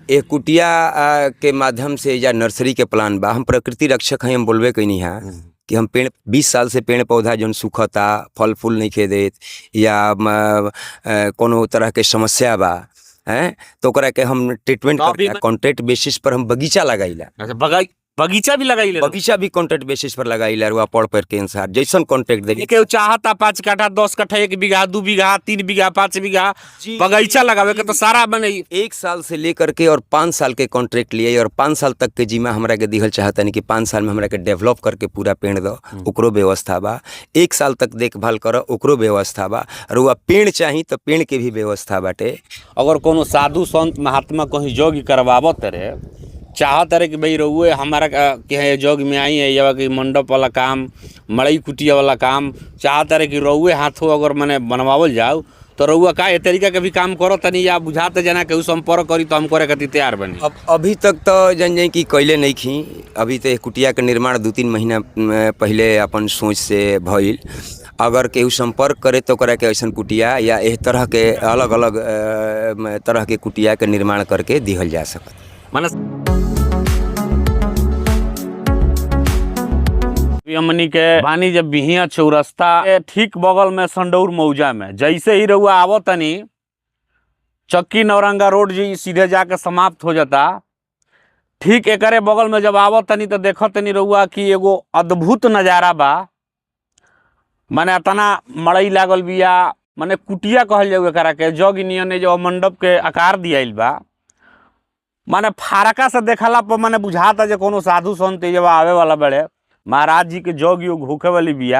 ए कुटिया के माध्यम से या नर्सरी के प्लान बा। हम प्रकृति रक्षक हैं, हम बोलबे कहीं है कि हम पेड़ 20 साल से पेड़ पौधा जौन सूखता, फल फूल नहीं खे देत या कोनो तरह के समस्या बा हैं, तो ओकरा के हम ट्रीटमेंट करके कॉन्ट्रैक्ट बेसिस पर हम बगीचा लगाईला। अच्छा, बगीचा भी लगाई ले? बगीचा भी कॉन्ट्रैक्ट बेसिस पर लगाईला। रुआ पढ़ पर के अनुसार जैसन कॉन्ट्रैक्ट देगी। केहू चाहता 5 कट्ठा 10 कट्ठा 1 बीघा 2 बीघा 3 बीघा 5 बीघा बगीचा लगावे के तो सारा बने। 1 साल से लेकर के और 5 साल के कॉन्ट्रैक्ट लिए और 5 साल तक के जिम्मा हमरा के दिहल चाहता नहीं कि 5 साल में हमरा के डेवलप करके पूरा पेड़ दो, ओकरो व्यवस्था बा। 1 साल तक देखभाल करो, ओकरो व्यवस्था बा। और वह पेड़ चाहिए तो पेड़ के भी व्यवस्था बाटे। अगर कोनो साधु संत महात्मा कहीं योग्य करवावत रहे, चाहत रहे कि भाई रउए हमारा के जोग में आई है या कि मंडप वाला काम, मड़ई कुटिया वाला काम चाहत रहे कि रउए हाथों अगर मने बनवावल जाओ तो रउआ का ए तरीका के भी काम करो तनी या बुझाते जना के संपर्क करी तो हम करे खातिर तैयार बनी। अब अभी तक तो जन जाए कि कैले नहीं खी। अभी तो कुटिया के निर्माण 2-3 महीना पहले अपन सोच से भइल। अगर केहू संपर्क करे तो करे के ऐसा कुटिया या इस तरह के अलग अलग तरह के कुटिया के निर्माण करके दिहल जा सकता। हमनी के बानी जब बिहिया चौरस्ता ठीक बगल में संडौर मौजा में जैसे ही रउआ आवो तनी चक्की नौरंगा रोड जी सीधे जाके समाप्त हो जाता। ठीक एकरे बगल में जब आवो तनी तो देखो तनी रउआ कि एगो अद्भुत नज़ारा बा। माने तना मड़ई लागल बिया, माने कुटिया कहल जाऊ एकरा के। जग नियन जो मंडप के आकार दियाइल बा, माने फारका से देखला पर माने बुझाता जे कोनो साधु संत जब आवे वाला बड़े महाराज जी के जोग योग होखे वाली बिया।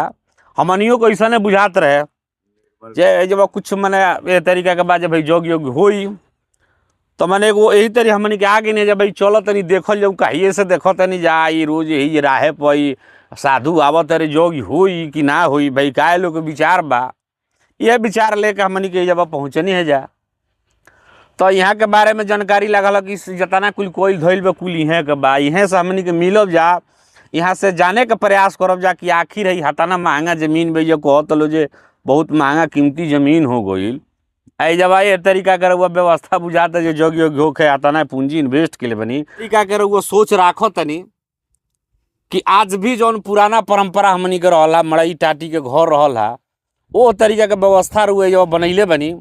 हमनियों को ऐसा बुझात रहे जे जब कुछ मने ए तरीका के बाद जब भाई जोग योग होई तो मने एगो यही तरीके हमनी के आगे नहीं जब भाई चलो तनी देखल जाऊ कहिए से देखो तनी जाई रोज यही राहे पई साधु आवत रे जोग होई कि ना होई भाई काय लोग के विचार बा। यह विचार लेके हमनी के जब पहुँचनी है जा तो यहाँ के बारे में जानकारी लगल कि जतना कुल कोई धइल बा कुल यहाँ के बा। यहाँ से हमनी के मिलब जा, यहाँ से जाने का प्रयास करब जा कि आखिर है हताना महंगा जमीन बे जो कहत लो जे बहुत महंगा कीमती जमीन हो गई। आई जब ये तरीका कर वो व्यवस्था बुझाता जो जोग योग होके हताना पूंजी इन्वेस्ट के लिए बनी तरीका कर वो सोच राखो तनी कि आज भी जौन पुराना परंपरा हमनी के रहला मड़ई टाटी के घर रहला वो तरीका के व्यवस्था रुए जो बनैले बनी।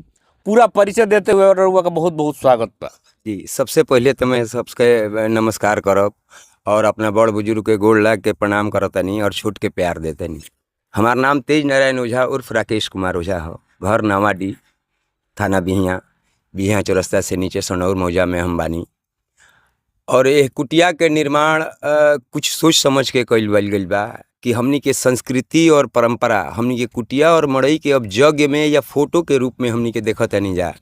पूरा परिचय देते हुए रुआ का बहुत बहुत स्वागत बा जी। सबसे पहले तो मैं सबके नमस्कार करब और अपना बड़ बुजुर्ग के गोड़ लाग के प्रणाम करतनी और छूट के प्यार देतनी। हमार नाम तेज नारायण ओझा उर्फ राकेश कुमार ओझा हो। घर नावाडी, थाना बिहिया चौरस्ता से नीचे संडौर मौजा में हम बानी। और ये कुटिया के निर्माण कुछ सोच समझ के कइल गइल बा कि हमनी के संस्कृति और परंपरा हमनी के कुटिया और मड़ई के अब जग में या फोटो के रूप में हमनी के देखत नहीं जा।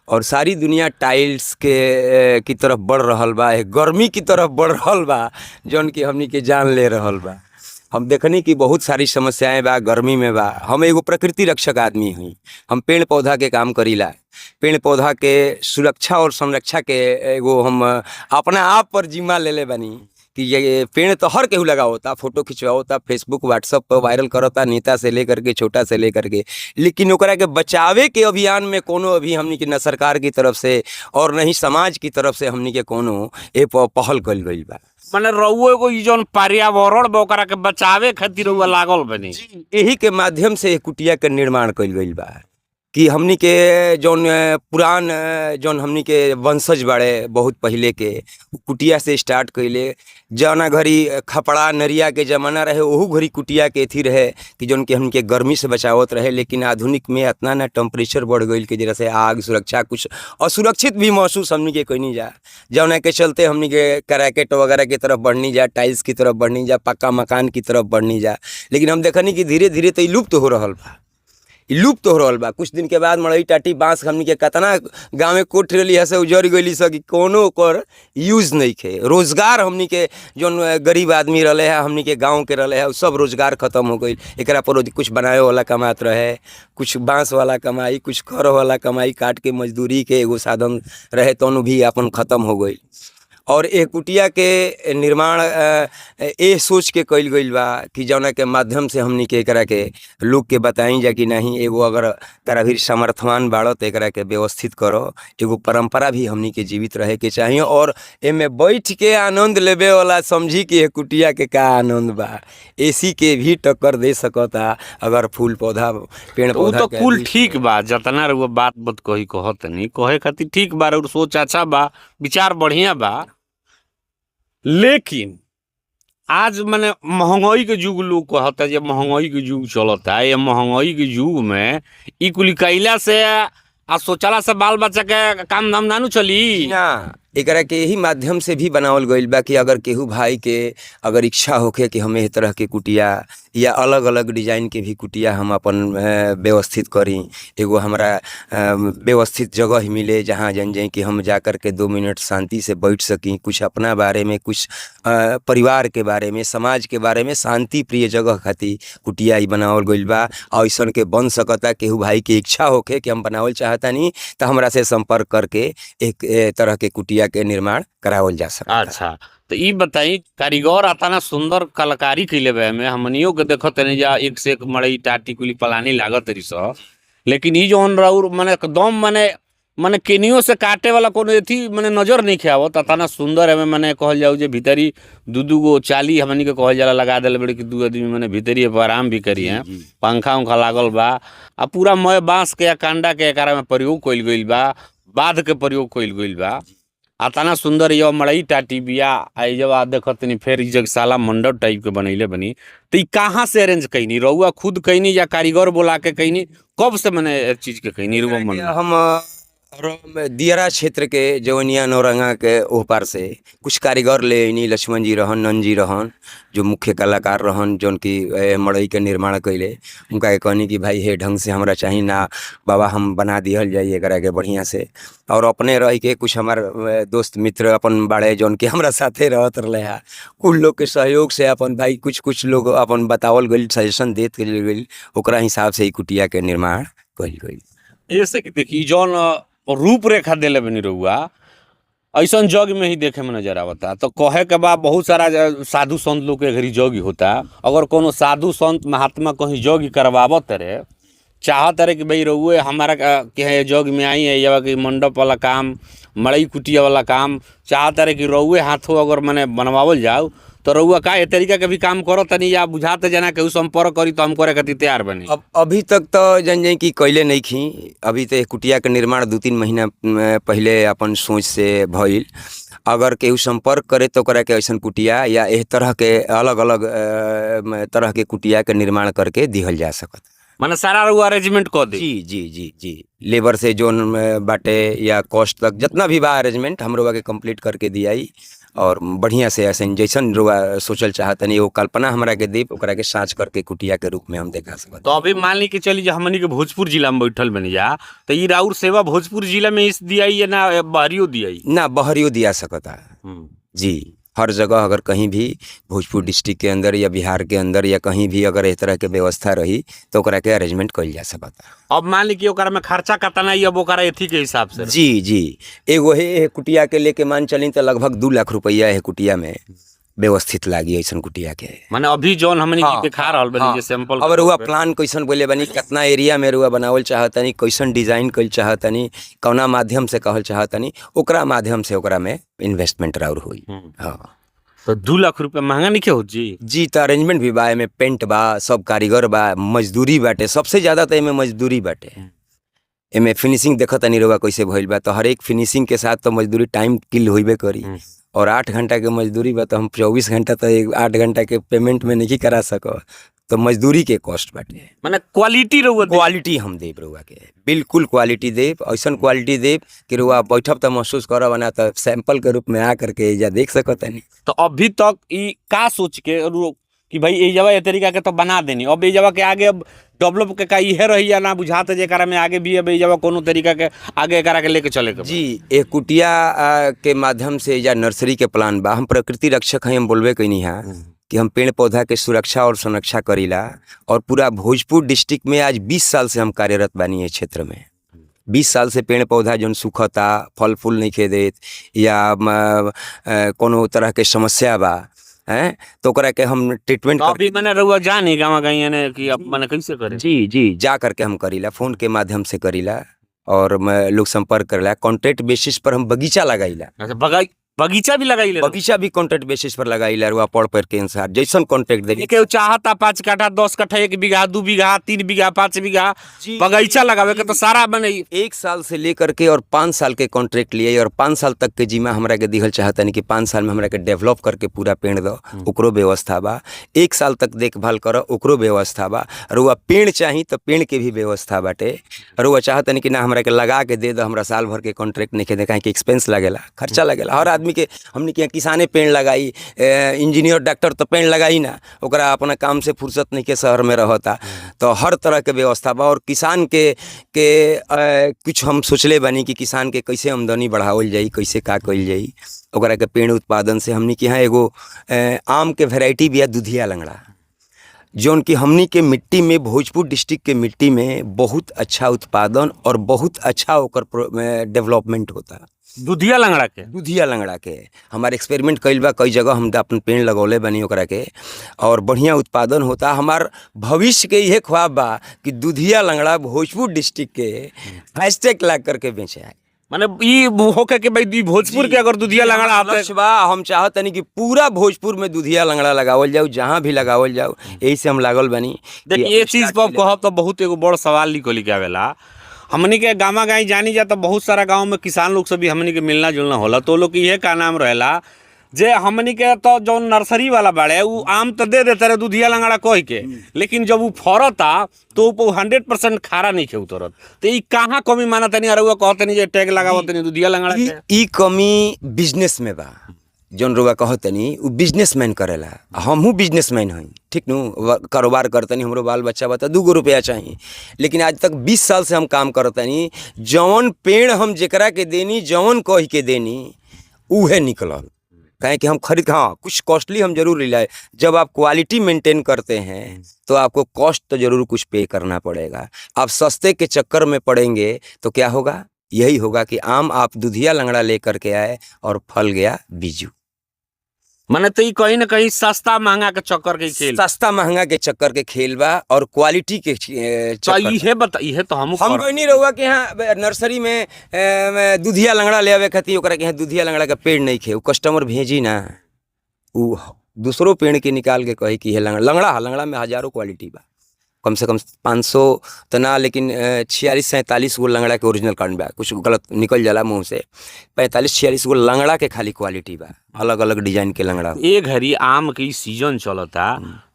और सारी दुनिया टाइल्स के की तरफ बढ़ रहल बा, गर्मी की तरफ बढ़ रहल बा जौन कि हमनी के जान ले रहल बा। हम देखनी कि बहुत सारी समस्याएं बा गर्मी में बा। हम एगो प्रकृति रक्षक आदमी हई। हम पेड़ पौधा के काम करीला। पेड़ पौधा के सुरक्षा और संरक्षा के एगो हम अपना आप पर जिम्मा ले ले बनी कि ये पेड़ तो हर केहू लगा होता, फोटो खिंचवाता, फेसबुक व्हाट्सअप पर वायरल करता, नेता से लेकर के छोटा से लेकर के। लेकिन ओकरा के बचावे के अभियान में कोनो अभी हमनी के न सरकार की तरफ से और न ही समाज की तरफ से हमनी के कोनो ए पहल कइल गइल बा। माने रउए को जौन पर्यावरण बा ओकरा के बचावे खातिर रउआ लागल बनी। यही के माध्यम से कुटिया के निर्माण कइल गइल बा कि हमनी के जौन पुरान जौन हमनी के वंशज बाड़े बहुत पहले के कुटिया से स्टार्ट कइले। जौना घड़ी खपड़ा नरिया के ज़माना रहे ओहू घड़ी कुटिया के थी रहे कि जौन कि हमनी के गर्मी से बचावत रहे। लेकिन आधुनिक में इतना ना टेम्परेचर बढ़ गई कि जरा से आग सुरक्षा कुछ असुरक्षित भी महसूस हमनी के कहीं जा। जौना के चलते हमनी के करैकेट वगैरह की तरफ बढ़नी जा, टाइल्स की तरफ बढ़नी जा, पक्का मकान की तरफ बढ़नी जा। लेकिन हम देखनी कि धीरे धीरे तो लुप्त हो रहा बा, लुप्त हो रहा बा। कुछ दिन के बाद मड़ई टाटी बांस हमनी के कतना गाँव में कोट रही है से उजड़ गई सब कोनो कर यूज नहीं खे। रोजगार हमनी के जौन गरीब आदमी रहे है हमनी के गांव के रहे है सब रोजगार खत्म हो गई। एकरा पर कुछ बनावे वाला कमात रहे, कुछ बांस वाला कमाई, कुछ कर वाला कमाई, काट के मजदूरी के एगो साधन रहे तो भी अपन खत्म हो गई। और ए कुटिया के निर्माण ए सोच के कइल गइल बा कि जौना के माध्यम से हमनी के एकरा के लोग के बताई जा कि नहीं एगो अगर तारा भी समर्थवान बाड़ो तो एकरा के व्यवस्थित करो। एगो परंपरा भी हमनी के जीवित रहे के चाहिए और एमे बैठ के आनंद लेवे वाला समझी कि ए कुटिया के का आनंद बा। एसी के भी टक्कर दे सकता अगर फूल पौधा पेड़ तो उ पौधा तो के कुल भी- ठीक बा, जतना रउआ बात बत कही कहत नहीं कहे खातिर ठीक बा और सोच अच्छा बा, विचार बढ़िया बा। लेकिन आज माने महंगाई के युग लोग कहता जे महंगाई के युग चलता, ये महंगाई के युग में ई कुल कइला से आ सोचला से बाल बच्चा के काम धाम नानू चली। ना एकरा के यही माध्यम से भी बनावल गइल बा कि अगर केहू भाई के अगर इच्छा होखे कि हमें एह तरह के कुटिया या अलग अलग डिजाइन के भी कुटिया हम अपन व्यवस्थित करी, एगो हमरा व्यवस्थित जगह मिले जहाँ जन जाए कि हम जा कर के 2 मिनट शांति से बैठ सकी, कुछ अपना बारे में, कुछ परिवार के बारे में, समाज के बारे में शांति प्रिय जगह खातिर कुटिया ही बनावल गइल बा। ऐसन के बन सकता केहू भाई के इच्छा होखे कि हम बनावल चाहता नहीं तो हमरा से संपर्क करके एक तरह के कुटिया के निर्माण करावल जा सकता। अच्छा, तो ई बताई कारीगर आतना सुंदर कलाकारी कैले बे में हमनियो के देखत नहीं जा एक से एक मड़ई टाटी कुली पलानी लागत रही स, लेकिन ई जोन राउर माने एकदम माने माने केनियो से काटे वाला कोनो एथी माने नजर नहीं आवत। आतना सुंदर है माने कहल जाऊ जे भीतरी दू गो चाली हमनी के कहल जाला लगा देले बड़ी कि 2 आदमी माने भीतरी पर आराम भी करी हैं। पंखा उंखा लागल बा आ पूरा मय बांस के या कांडा के एकरा में प्रयोग कइल गइल बा, बाध के प्रयोग कइल गइल बा। आतना सुंदर ये मड़ई टाटी बिया आई जब आ देखत तनी फिर ई जगशाला मंडप टाइप के बनैले बनी। तो ई कहाँ से अरेंज कईनी, रउआ खुद कईनी या कारीगर बोला के कईनी, कब से मने ए चीज के कईनी रउआ मन में? हम दियरा क्षेत्र के जवनिया नौरंगा के ओह पार से कुछ कारीगर ले आइनी, लक्ष्मण जी रहन, नंद जी रहन, जो मुख्य कलाकार रहन जौन की मड़ई के निर्माण कैले। उनका के कहनी कि भाई हे ढंग से हमरा चाहिए ना बाबा, हम बना दिहल जाइए एकरा के बढ़िया से। और अपने रह के कुछ हमार दोस्त मित्र अपन बाड़े जौन कि हमरा साथे रहत रहे है, कुल लोग के सहयोग से अपन भाई कुछ लोग अपन बतावल गइल, सजेशन देत गइल, ओकरा हिसाब से ही कुटिया के निर्माण कइल गइल। ऐसे कि देखी जौन रूपरेखा देले बनी रउआ ऐसन जग में ही देखे में नजर आवता। तो कहे के बा बहुत सारा साधु संत लोग के घरी जग होता, अगर कोनो साधु संत महात्मा कहीं जग करवावत रहे, चाहत रहे कि भाई रउए हमारा के जग में आई है या कि मंडप वाला काम, मड़ई कुटिया वाला काम चाहत रहे कि रउए हाथों अगर मने बनवावल जाओ तो रउआ का ए तरीका के भी काम करो तनी या बुझाते जना केहू संपर्क करी तो हम करे खातिर तैयार बनी? अब अभी तक तो जन जाए कि कैले नहीं खी, अभी तो कुटिया के निर्माण 2-3 महीना पहले अपन सोच से भइल। अगर केहू संपर्क करे तो ओकरा के ऐसन कुटिया या एह तरह के अलग अलग तरह के कुटिया के निर्माण करके दिहल जा सकता। माने सारा रउआ अरेंजमेंट कर दी? जी जी जी जी, लेबर से जोन बाटे या कॉस्ट तक जितना भी बा अरेंजमेंट हम लोग के कंप्लीट करके दियाई और बढ़िया से ऐसे जैसन रुआ सोचल चाहतनी वो कल्पना हमरा के दीप ओकरा के साँच करके कुटिया के रूप में हम देखा सकते। तो अभी मान ली कि चली जो हमनी के भोजपुर जिला में बैठल बनी जा तो ये राउर सेवा भोजपुर जिला में इस दिया या ना बाहरियो दिया? ना बहरियो दिया सकता जी, हर जगह अगर कहीं भी भोजपुर डिस्ट्रिक्ट के अंदर या बिहार के अंदर या कहीं भी अगर इस तरह के व्यवस्था रही तो ओकरा के अरेंजमेंट कइल जा सकता। अब मान ली कि ओकरा में खर्चा कतना ही अब ओकरा एथी के हिसाब से? जी जी, एगो हे कुटिया के लेके मान चली तो लगभग 2 लाख रुपया है कुटिया में व्यवस्थित लागी ऐसन कुटिया के। माने अभी जौन हमनी हाँ, के खा रहल बनी हाँ, जे सैंपल अब रुआ प्लान कैसन बोले बनी, कितना एरिया में रुआ बनावल चाहतनी, कैसन डिजाइन कइल चाहतनी, कौना माध्यम से कहल चाहतनी, ओकरा माध्यम से ओकरा में इन्वेस्टमेंट राउर हुई। हाँ तो 2 लाख रुपया महंगा नहीं हो जी? जी, तो अरेंजमेंट भी बा, एमे पेंट बा, सब कारीगर बा, मजदूरी बाटे, सबसे ज्यादा तो एमे मजदूरी बाटे। एमे फिनिशिंग देखत तनी रुआ कैसे भइल बा, तो हर एक फिनिशिंग के साथ तो मजदूरी टाइम किल होइबे करी। और 8 घंटा के मजदूरी बा तो हम 24 घंटा तो 8 घंटा के पेमेंट में नहीं करा सको, तो मजदूरी के कॉस्ट बाटे। माने क्वालिटी रहुआ क्वालिटी हम देब रुआ के, बिल्कुल क्वालिटी देब, ऐसन क्वालिटी देब कि रुआ बैठब तो महसूस करब ना तो सैंपल के रूप में आ करके एजा देख सकत नहीं। तो अभी तक ई का सोच के कि भाई ए जगह ए तरीका के तो बना देनी, अब ए जगह के आगे अब डेवलप के का इहे रही या ना बुझात जे एकरा में आगे भी अब ए जगह कोनो तरीका के आगे एकरा के लेके चले के? जी, एक कुटिया के माध्यम से या नर्सरी के प्लान बा। हम प्रकृति रक्षक हैं, हम बोलबे कहीं है कि हम पेड़ पौधा के सुरक्षा और संरक्षा करीला और पूरा भोजपुर डिस्ट्रिक्ट में आज 20 साल से हम कार्यरत बानी है क्षेत्र में। 20 साल से पेड़ पौधा जौन सूखता, फल फूल नहीं खे देत या कोनो तरह के समस्या बा हैं, तो ओकरा के हम ट्रीटमेंट तो अभी मैंने रहुआ जानी गाँव गई ने कि अब मैंने कैसे करे? जी जी जा करके हम करीला, फोन के माध्यम से करीला और मैं लोग संपर्क करेला। कॉन्ट्रैक्ट बेसिस पर हम बगीचा लगाईला। अच्छा, बगीचा भी लगाई ले? बगीचा भी कॉन्ट्रैक्ट बेसिस पर लगाईला। रुआ पड़ पर के अनुसार जैसन कॉन्ट्रैक्ट दे केहू चाहता 5 कट्ठा 10 कट्ठा 1 बीघा 2 बीघा 3 बीघा 5 बीघा जी, बगीचा लगावे के तो सारा बने। 1 साल से लेकर के और 5 साल के कॉन्ट्रैक्ट लिए और 5 साल तक के जिम्मा हमरा के दिखल चाहता नहीं कि 5 साल में हमरा के डेवलप करके पूरा पेड़ दो, ओकरो व्यवस्था बा। 1 साल तक देखभाल करो, ओकरो व्यवस्था बा। रुआ पेड़ चाही तो पेड़ के भी व्यवस्था बाटे। रुआ चाहता नहीं कि ना हमरा के लगा के दे दो, हमरा साल भर के कॉन्ट्रैक्ट नहीं के दे, काहे कि एक्सपेंस लगेला, खर्चा लगेला। हर आदमी के हमने के किसाने पेड़ लगाई, इंजीनियर डॉक्टर तो पेड़ लगाई ना, ओकरा अपना काम से फुर्सत नहीं के शहर में रहता। तो हर तरह के व्यवस्था बा और किसान के कुछ हम सोचले बानी कि किसान के कैसे आमदनी बढ़ावल जाई, कैसे का कइल जाई। ओकरा के पेड़ उत्पादन से हमनी के यहाँ एगो आम के वेराइटी भी है दुधिया लंगड़ा, जौन कि हमनी के मिट्टी में, भोजपुर डिस्ट्रिक्ट के मिट्टी में बहुत अच्छा उत्पादन और बहुत अच्छा ओकर डेवलपमेंट होता। दुधिया लंगड़ा के? दुधिया लंगड़ा के हमारे एक्सपेरिमेंट कइल बा, कई जगह हम अपन पेड़ लगौले बनी ओकरा के और बढ़िया उत्पादन होता। हमार भविष्य के यह ख्वाब बा कि दुधिया लंगड़ा भोजपुर डिस्ट्रिक्ट के हैशटैग ला करके बेचे आए। माने ई होके के भाई भोजपुर के अगर दुधिया लंगड़ा आते बा, हम चाहत नहीं कि पूरा भोजपुर में दुधिया लंगड़ा लगावल जाओ, जहाँ भी लगावल जाओ। यही से हम लागल बनी। देखिए ये चीज पर कहब तो बहुत एगो बड़ सवाल निकल के आवेला। हमनी के गामा गाई जानी जा तो बहुत सारा गांव में किसान लोग से भी हमनी के मिलना जुलना होला, तो लोग के ये का नाम रहेला जे हमनी के तो जो नर्सरी वाला बाड़े उ आम तो दे देते रहे दुधिया लंगड़ा कह के, लेकिन जब उ फरता तो 100% खारा नहीं खे उतरत। तो ई कहाँ कमी मानत नहीं? अरे वो कहते नहीं जे टैग लगावत नहीं दुधिया लंगड़ा के। ई कमी बिजनेस में बा, जौन रुआ कहतनी उ बिजनेसमैन करेला। हमहू बिजनेसमैन हई, ठीक नु, कारोबार करतनी, हमरो बाल बच्चा बता 2 रुपया चाहिए, लेकिन आज तक 20 साल से हम काम करतनी। जौन पेड़ हम जेकरा के देनी, जौन कह के देनी, उहे निकलल। कहें कि हम खरीद, हाँ कुछ कॉस्टली हम जरूर ले लाए। जब आप क्वालिटी मेंटेन करते हैं तो आपको कॉस्ट तो जरूर कुछ पे करना पड़ेगा। आप सस्ते के चक्कर में पड़ेंगे तो क्या होगा? यही होगा कि आम आप दुधिया लंगड़ा लेकर के आए और फल गया बीजू। माने तो कहीं ना कहीं सस्ता महंगा के चक्कर के खेल, सस्ता महंगा के चक्कर के खेल बा और क्वालिटी के चक्कर। ये तो हम कोई नहीं रहुआ कि यहाँ नर्सरी में दुधिया लंगड़ा ले आवे खातिर ओकरा के यहाँ दुधिया लंगड़ा का पेड़ नहीं खे, वो कस्टमर भेजी ना, वो दूसरों पेड़ के निकाल के कहे कि ये लंगड़ा में हजारों क्वालिटी बा। कम से कम 500 तो ना, लेकिन 46-47 गो लंगड़ा के ओरिजिनल कार्ड बा। कुछ गलत निकल जाला मुंह से, 45-46 गो लंगड़ा के खाली क्वालिटी बा, अलग अलग डिजाइन के लंगड़ा। ए घड़ी आम के सीजन चलता,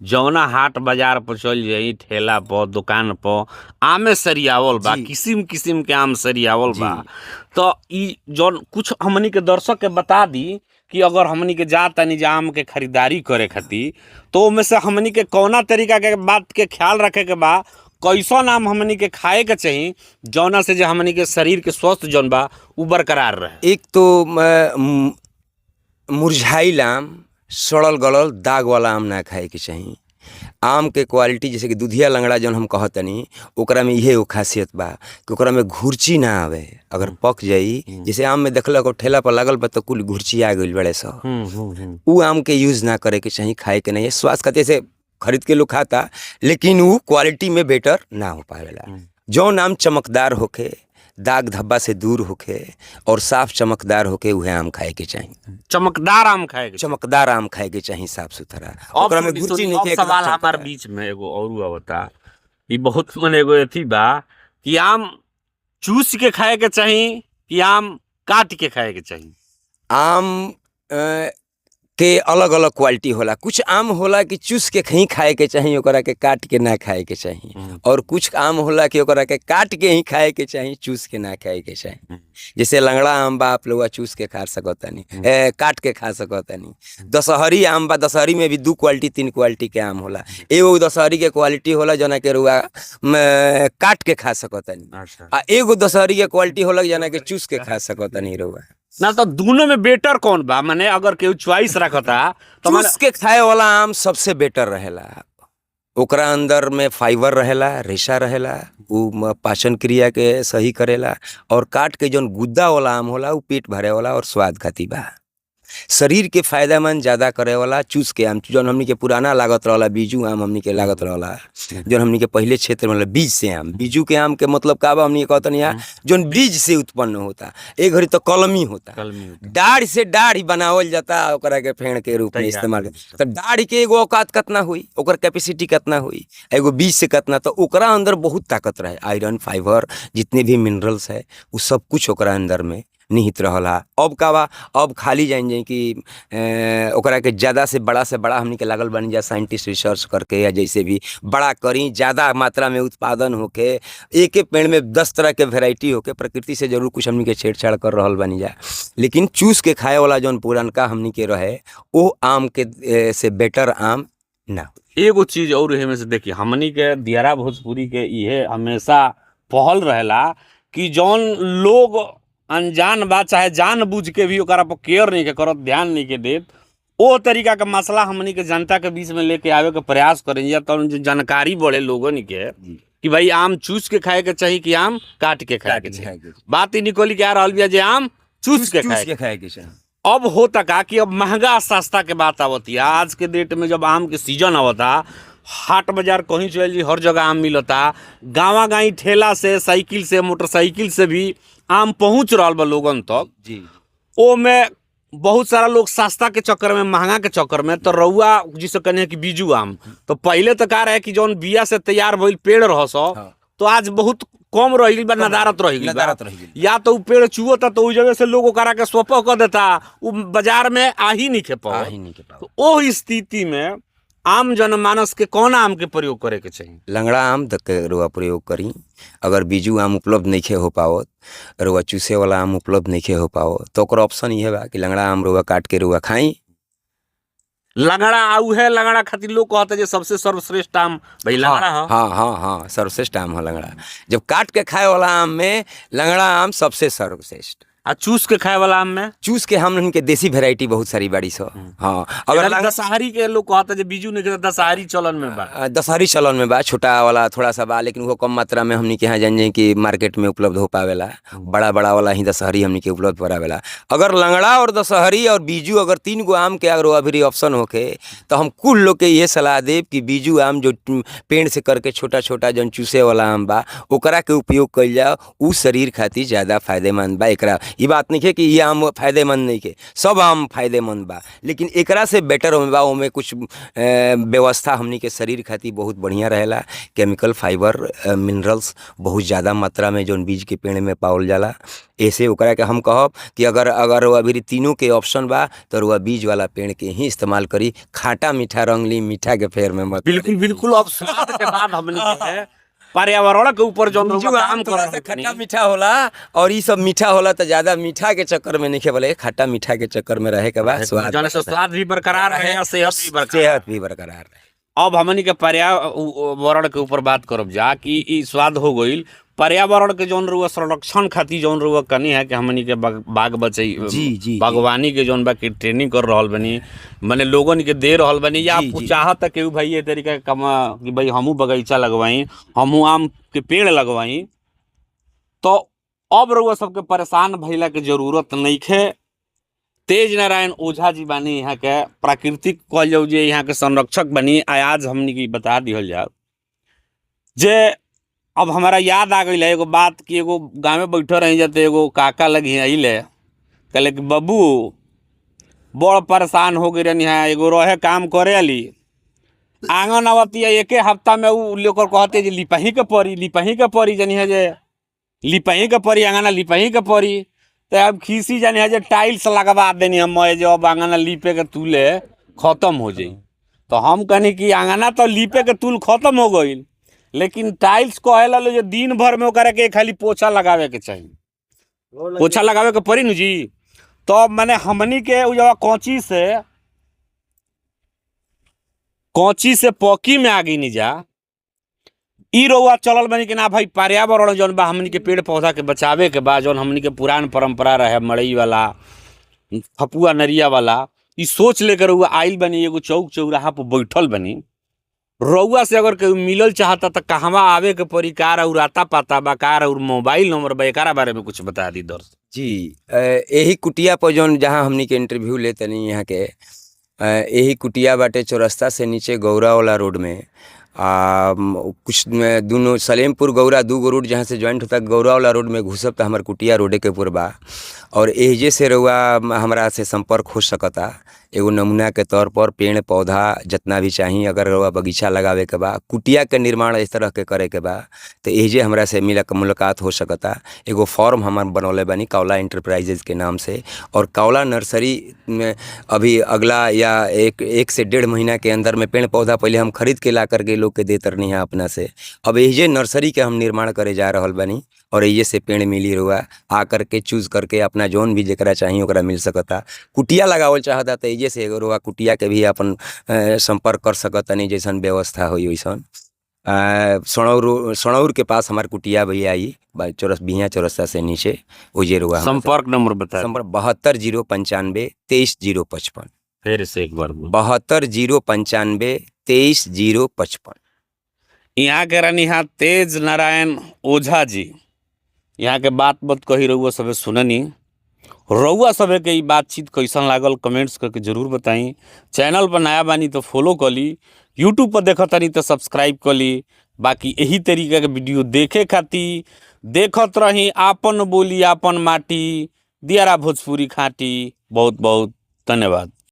जौना हाट बाजार पर चल जाई, ठेला पर दुकान पर आमे सरियावल बा, किस्म किस्म के आम सरियावल बा। तो ई जौन कुछ हमनी के दर्शक के बता दी कि अगर हमनी के जाता नहीं आम के खरीदारी करे खातिर, तो उनमें से हमनी के कौना तरीका के बात के ख्याल रखे के बा, कैसन आम हमनी के खाए के चाहिए जौना से जो हमनी के शरीर के स्वस्थ जौन बा उ बरकरार रहे। एक तो मुरझाइल आम, सड़ल गलल दाग वाला आम ना खाए के चाहिए। आम के क्वालिटी जैसे कि दुधिया लंगड़ा जौन हम कहतनी, ओकरा में इहे खासियत बा कि ओकरा में घुरची ना आवे। अगर पक जाई, जैसे आम में देखलक ठेला पर लागल बा तो कुल घुरची आ गइल बड़े सा, उ आम के यूज ना करे के चाहिए, खाए के नहीं है। स्वास्थ्य खातिर से खरीद के लोग खाता, लेकिन वो क्वालिटी में बेटर ना हो पावेला। जौन आम चमकदार होके, दाग धब्बा से दूर होके और साफ चमकदार होके उहे आम खाए के चाहिए। चमकदार आम खाए के, चमकदार आम खाए के चाहिए, साफ सुथरा। ओकरा में घुरची नहीं के। सवाल हमार बीच में एगो और होता, ई बहुत मने एगो एथी बा कि आम चूस के खाए के चाहिए कि आम काट के खाए के चाहिए? आम के अलग अलग क्वालिटी होला। कुछ आम होला कि चूस के ही खाए के चाहिए, ओकरा के काट के ना खाए के चाहिए। और कुछ आम होला कि ओकरा के काट के ही खाए के चाहिए, चूस के ना खाए के चाहिए। जैसे लंगड़ा आम बा, आप लोग चूस के खा सकतानी, काट के खा सकतानी। दशहरी आम बा, दशहरी में भी 2 क्वालिटी 3 क्वालिटी के आम होला। एगो दशहरी के क्वालिटी होला जना के रुआ काट के खा सकतानी, आ एगो दशहरी के क्वालिटी होला जना के चूस के खा सकतानी रुआ ना। तो दोनों में बेटर कौन बा? माने अगर केहू चॉइस रखता तो चूस के खाए वाला आम सबसे बेटर रहेला। ओकरा अंदर में फाइबर रहेला, रेशा रहेला, उ पाचन क्रिया के सही करेला। और काट के जौन गुद्दा वाला आम होला उ पेट भरे वाला और स्वाद खातिर बा। शरीर के फायदेमंद ज्यादा करे वाला चूस के आम, जौन हमनी के पुराना लागत रहला बीजू आम हमनी के लागत रहला, जौन हमनी के पहले क्षेत्र में बीज से आम, बीजू के आम के मतलब का बा हमनी के कहतनी जौन बीज से उत्पन्न होता, एक घड़ी तो कलमी होता, डाढ़ से डाढ़ बनावल जाता, ओकरा के फेड़ के रूप में इस्तेमाल। तो डाढ़ के एगो औकात कितना हुई, ओकर कैपेसिटी कितना हुई, एगो बीज से कितना, तो ओकरा अंदर बहुत ताकत रहे, आयरन फाइबर जितने भी मिनरल्स है वो सब कुछ ओकरा अंदर में निहित रहला। अब का बा, अब खाली जाइन जाए कि ओकरा के ज़्यादा से बड़ा हमनी के लागल बनी जा साइंटिस्ट रिसर्च करके, या जैसे भी बड़ा करी, ज़्यादा मात्रा में उत्पादन होके, एक एक पेड़ में 10 तरह के वेराइटी होके, प्रकृति से जरूर कुछ हमनी के छेड़छाड़ कर रहल बनी जा, लेकिन चूस के खाए वाला जौन पुरानका हमनी के रहे वो आम के से बेटर आम ना। एगो चीज और एमे से देखिए, हमनी के दियारा भोजपुरी के इहे हमेशा पहल रहेला कि जौन लोग अनजान बा चाहे जानबूझ के भी ओकरा पर केयर नहीं के करत, ध्यान नहीं के देत, ओ तरीका का मसला हमनी के जनता के बीच में लेके आवे के प्रयास करें, या तो जानकारी बढ़े लोगन के कि भाई आम चूस के खाए के चाहिए कि आम काट के खाए के चाहिए। बात ही निकली के आ रहल बिया जे आम चूस के खाए के चाहिए। अब होता का कि अब महंगा सस्ता के बात आवती है। आज के डेट में जब आम के सीजन आवता, हाट बाजार कहीं चल जी, हर जगह आम मिलता, गाँव गाई ठेला से, साइकिल से, मोटरसाइकिल से भी आम पहुंच रहा बा लोगन तक जी। ओ में बहुत सारा लोग सस्ता के चक्कर में, महंगा के चक्कर में, तो रउआ जिसे कहने कि बीजू आम, तो पहले तो का रहे कि जौन बिया से तैयार भइल पेड़ रह सो, तो आज बहुत कम रही बा, नदारत रही, या तो पेड़ चुअता तो उस जगह से लोग ओकरा के सोपो कर देता, वो बाजार में आ ही नहीं के पाओ। तो ओ स्थिति में आम जनमानस के कौन आम के प्रयोग करे के चाहिए? लंगड़ा आम के रुआ प्रयोग करी। अगर बीजू आम उपलब्ध नहीं हो पाओ, रुआ चूसे वाला आम उपलब्ध नहीं हो पाओ, तो ओकर ऑप्शन ये बा कि लंगड़ा आम रुआ काट के रुआ खाई। लंगड़ा आऊ है, लंगड़ा खातिर लोग कहते हैं सबसे सर्वश्रेष्ठ आम भाई लंगड़ा है। हाँ, सर्वश्रेष्ठ आम है लंगड़ा। जब काट के खाए वाला आम में लंगड़ा आम सबसे सर्वश्रेष्ठ। आ चूस के खाए वाला आम में? चूस के हम उनके देसी वेराइटी बहुत सारी बड़ी सो। हाँ, अगर दशहरी के लोग कहते हैं बीजू नहीं करता, दशहरी चलन में बा, दशहरी चलन में बा, छोटा वाला थोड़ा सा बा, लेकिन वो कम मात्रा में हमनी के यहाँ जान कि मार्केट में उपलब्ध हो पावेला। बड़ा वाला ही दशहरी हमनी के उपलब्ध करावेला। अगर लंगड़ा और दशहरी और बीजू अगर 3 गो आम के अगर अभी ऑप्शन होके, तो हम कुल लोग के ये सलाह देव कि बीजू आम जो पेड़ से करके छोटा छोटा जौन चूसे वाला आम बा, ओकरा के उपयोग कइल जाओ, उ शरीर खातिर ज़्यादा फायदेमंद बा। एकरा ये बात नहीं है कि ये आम फायदेमंद नहीं है, सब आम फायदेमंद बा, लेकिन एकरा से बेटर बा ओमे कुछ व्यवस्था हमनी के शरीर खातिर बहुत बढ़िया रहेला। केमिकल, फाइबर, मिनरल्स बहुत ज़्यादा मात्रा में जौन बीज के पेड़ में पावल जाला। ऐसे ओकरा के हम कहब कि अगर अभी तीनों के ऑप्शन बा तो वह बीज वाला पेड़ के ही इस्तेमाल करी। खाटा मीठा रंग ली, मीठा के फेर में मत। बिल्कुल। अब स्वाद के बाद हमने पर्यावरण के ऊपर जो काम कर खट्टा मीठा होला, और ये सब मीठा होला तो ज्यादा मीठा के चक्कर में नहीं खेले, खट्टा मीठा के चक्कर में रहे के बाद स्वाद भी बरकरार रहे, सेहत भी बरकरार रहे। अब हमनी के पर्यावरण के ऊपर बात करब जा कि स्वाद हो गई। पर्यावरण के जौन रुआ संरक्षण खातिर जौन रुआ कनी है कि हमनी के बाग बचाई, बागवानी के जौन बा की ट्रेनिंग कर रहल बनी, माने लोगन के दे रहल बनी, या आप चाहत कि भाई ये तरीका कमा कि भाई हमू बगीचा लगवाई, हमू आम के पेड़ लगवाई, तो अब रुआ सबके परेशान भइला के जरूरत नहीं है। तेज नारायण ओझा जी बानी यहाँ के प्राकृतिक कहल जाऊ जे यहाँ के संरक्षक बनी। आज हमनी की बता दिहल जाओ जे अब हमारा याद आ गई है एगो बात कि एगो गाँव में बैठे रही जाते, एगो काका लगी अले कहले कि बाबू बड़ परेशान हो गई रही है, एगो रहे काम करे अली आंगन आवती है, एक हफ्ता में वो लेकर कहते जी लिपही के परी जानी है जे लिपही के परी, आंगना लिपही के परी। तो अब खीसी जानी है जे टाइल्स लगवा देनी हम जो अब आंगना लिपे के तूले खत्म हो जाई। तो हम कहनी कि आंगना तो लिपे के तूल खत्म हो गई, लेकिन टाइल्स कहेला जो दिन भर में ओकरा के खाली पोछा लगावे के चाहिए, पोछा लगावे के पड़ी न जी। तो मैंने हमनी के कौची से पौकी में आ गई नहीं जा, ई रउआ चलल बनी कि ना भाई पर्यावरण जौन बा हमनी के पेड़ पौधा के बचावे के बा, जौन हमनी के पुरान परंपरा रहे मड़ई वाला, फपुआ नरिया वाला, ई सोच लेकर रउआ आइल बनी, एगो चौक चौराहा पर बैठल बनी। रउआ से अगर केहू मिलल चाहता तो कहवा आवे के पड़ी, का और आता पता बा, का और मोबाइल नंबर बा, एकरा बारे में कुछ बता दी दर्शक। जी यही कुटिया पर जौन जहाँ हमनी के इंटरव्यू लेते नहीं यहाँ के यही कुटिया बाटे, चौरस्ता से नीचे गौरा वाला रोड में कुछ दोनों सलेमपुर गौरा दू गो रोड जहाँ से ज्वाइंट होता गौरा वाला रोड में घुसब तो हमार कुटिया रोडे के पूर्वा और एजे से रउआ हमरा से संपर्क हो सकता। एगो नमूना के तौर पर पेड़ पौधा जितना भी चाहिए, अगर रउआ बगीचा लगावे के बा, कुटिया के निर्माण इस तरह के करे के बा तो एजे हमरा से मुलाकात हो सकता। एगो फॉर्म हमार बनौले बानी कौला इंटरप्राइजेज के नाम से, और कौला नर्सरी में अभी अगला या एक से 1.5 महीना के अंदर में पेड़ पौधा पहले हम खरीद के ला करके लोग के देतर नहीं है अपना से, अब एजे नर्सरी के हम निर्माण करे जा रहल बानी और एजे से पेड़ मिली रहुआ आ करके चूज करके अपना जोन भी जरा चाहिए ओकरा मिल सकता। कुटिया लगावल चाहता तो एजे से रहुआ कुटिया के भी अपन संपर्क कर सकता, नहीं जैसन व्यवस्था हुई वैसन। सणौर के पास हमार कुटिया भैया आई बिहिया चौरस्ता से नीचे, ओजे रहुआ। संपर्क नंबर बता। संपर्क 72 095 23 055। फिर से एक बार 72 095 23 055। यहाँ के रहनिहार तेज नारायण ओझा जी यहाँ के बात कही रउआ सबे सुननी। रउआ सबे के ई बातचीत कैसन लागल कमेंट्स करके जरूर बताई। चैनल पर नया बानी तो फॉलो कर ली, यूट्यूब पर देखतानी तो सब्सक्राइब कर ली। बाकी यही तरीके के वीडियो देखे खातिर देखत रही आपन बोली आपन माटी, दियारा भोजपुरी खाटी। बहुत बहुत धन्यवाद।